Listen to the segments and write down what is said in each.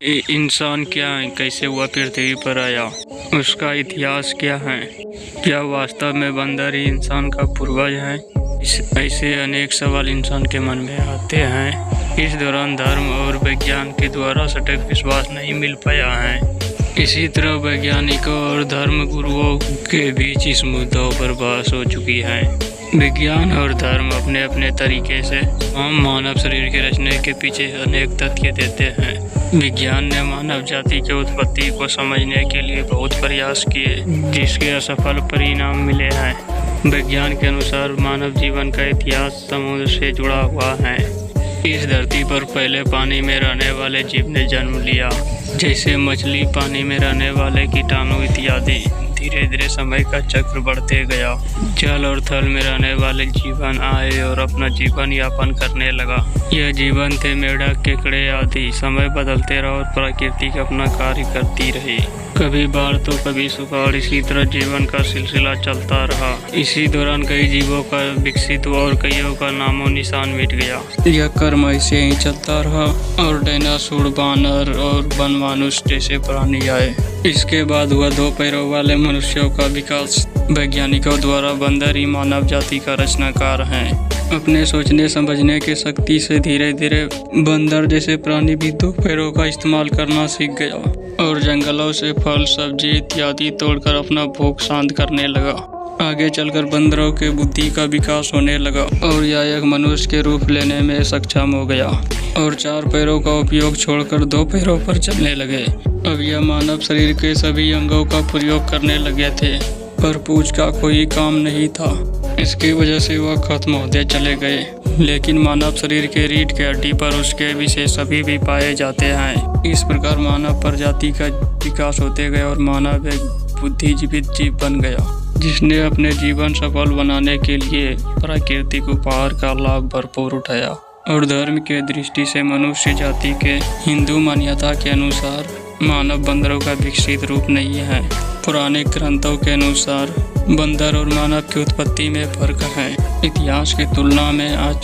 इंसान क्या है, कैसे हुआ पृथ्वी पर आया, उसका इतिहास क्या है, क्या वास्तव में बंदर ही इंसान का पूर्वज है। ऐसे अनेक सवाल इंसान के मन में आते हैं। इस दौरान धर्म और विज्ञान के द्वारा सटीक विश्वास नहीं मिल पाया है। इसी तरह वैज्ञानिकों और धर्म गुरुओं के बीच इस मुद्दों पर बहस हो चुकी है। विज्ञान और धर्म अपने अपने तरीके से हम मानव शरीर के रचने के पीछे अनेक तथ्य देते हैं। विज्ञान ने मानव जाति के उत्पत्ति को समझने के लिए बहुत प्रयास किए, जिसके असफल परिणाम मिले हैं। विज्ञान के अनुसार मानव जीवन का इतिहास समुद्र से जुड़ा हुआ है। इस धरती पर पहले पानी में रहने वाले जीव ने जन्म लिया, जैसे मछली, पानी में रहने वाले कीटाणु इत्यादि। धीरे धीरे समय का चक्र बढ़ते गया। जल और थल में रहने वाले जीवन आए और अपना जीवन यापन करने लगा। यह जीवन थे मेढक, केकड़े आदि। समय बदलते रहा और प्रकृति अपना कार्य करती रही। कभी बाढ़ तो कभी सुखाड़, इसी तरह जीवन का सिलसिला चलता रहा। इसी दौरान कई जीवों का विकसित हुआ और कईयों का नामो निशान मिट गया। यह क्रम ऐसे ही चलता रहा और डायनासोर, बानर और वन मनुष्य जैसे प्राणी आए। इसके बाद हुआ दो पैरों वाले मनुष्यों का विकास। वैज्ञानिकों द्वारा बंदर ही मानव जाति का रचनाकार हैं। अपने सोचने समझने की शक्ति से धीरे धीरे बंदर जैसे प्राणी भी दो पैरों का इस्तेमाल करना सीख गया और जंगलों से फल, सब्जी इत्यादि तोड़कर अपना भूख शांत करने लगा। आगे चलकर बंदरों के बुद्धि का विकास होने लगा और यह एक मनुष्य के रूप लेने में सक्षम हो गया और चार पैरों का उपयोग छोड़कर दो पैरों पर चलने लगे। अब यह मानव शरीर के सभी अंगों का प्रयोग करने लगे थे, पर पूंछ का कोई काम नहीं था। इसकी वजह से वह खत्म होते चले गए। लेकिन मानव शरीर के रीढ़ के हड्डी पर उसके विशेष अभी भी पाए जाते हैं। इस प्रकार मानव प्रजाति का विकास होते गया और मानव एक बुद्धिजीवित जीव बन गया, जिसने अपने जीवन सफल बनाने के लिए प्राकृतिक उपहार का लाभ भरपूर उठाया। और धर्म के दृष्टि से मनुष्य जाति के हिंदू मान्यता के अनुसार मानव बंदरों का विकसित रूप नहीं है। पुराने ग्रंथों के अनुसार बंदर और मानव की उत्पत्ति में फर्क है। इतिहास की तुलना में आज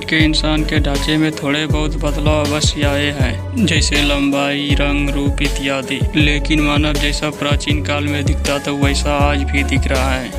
के इंसान के ढांचे में थोड़े बहुत बदलाव अवश्य आए हैं, जैसे लंबाई, रंग, रूप इत्यादि। लेकिन मानव जैसा प्राचीन काल में दिखता था वैसा आज भी दिख रहा है।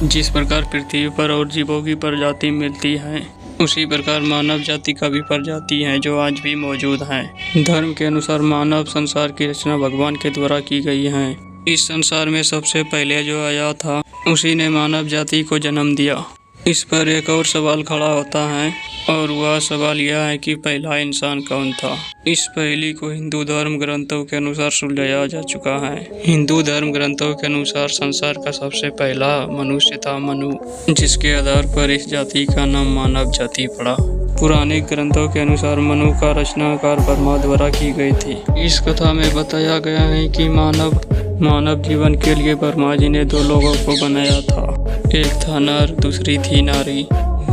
जिस प्रकार पृथ्वी पर और जीवों की प्रजाति मिलती है, उसी प्रकार मानव जाति का भी प्रजाति है जो आज भी मौजूद है। धर्म के अनुसार मानव संसार की रचना भगवान के द्वारा की गई है। इस संसार में सबसे पहले जो आया था उसी ने मानव जाति को जन्म दिया। इस पर एक और सवाल खड़ा होता है और वह सवाल यह है कि पहला इंसान कौन था। इस पहेली को हिंदू धर्म ग्रंथों के अनुसार सुलझाया जा चुका है। हिंदू धर्म ग्रंथों के अनुसार संसार का सबसे पहला मनुष्य था मनु, जिसके आधार पर इस जाति का नाम मानव जाति पड़ा। पुराने ग्रंथों के अनुसार मनु का रचनाकार ब्रह्मा द्वारा की गई थी। इस कथा में बताया गया है कि मानव जीवन के लिए ब्रह्मा जी ने दो लोगों को बनाया था। एक था नर, दूसरी थी नारी।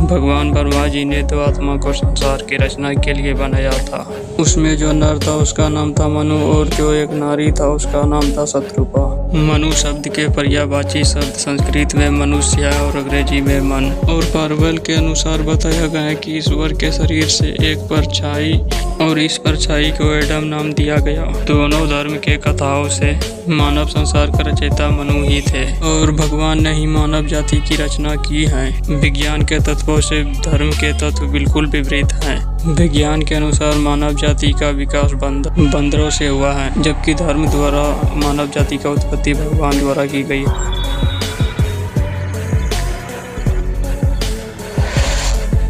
भगवान ब्रह्मा जी ने दो आत्मा को संसार की रचना के लिए बनाया था। उसमें जो नर था उसका नाम था मनु और जो एक नारी था उसका नाम था शत्रुपा। मनु शब्द के पर्यायवाची शब्द संस्कृत में मनुष्य और अंग्रेजी में मन। और पार्वल के अनुसार बताया गया है कि ईश्वर के शरीर से एक परछाई और इस परछाई को एडम नाम दिया गया। दोनों धर्म के कथाओं से मानव संसार का रचयिता मनु ही थे और भगवान ने ही मानव जाति की रचना की है। विज्ञान के तत्वों से धर्म के तत्व बिल्कुल विपरीत हैं। विज्ञान के अनुसार मानव जाति का विकास बंदरों से हुआ है, जबकि धर्म द्वारा मानव जाति का उत्पत्ति भगवान द्वारा की गई है।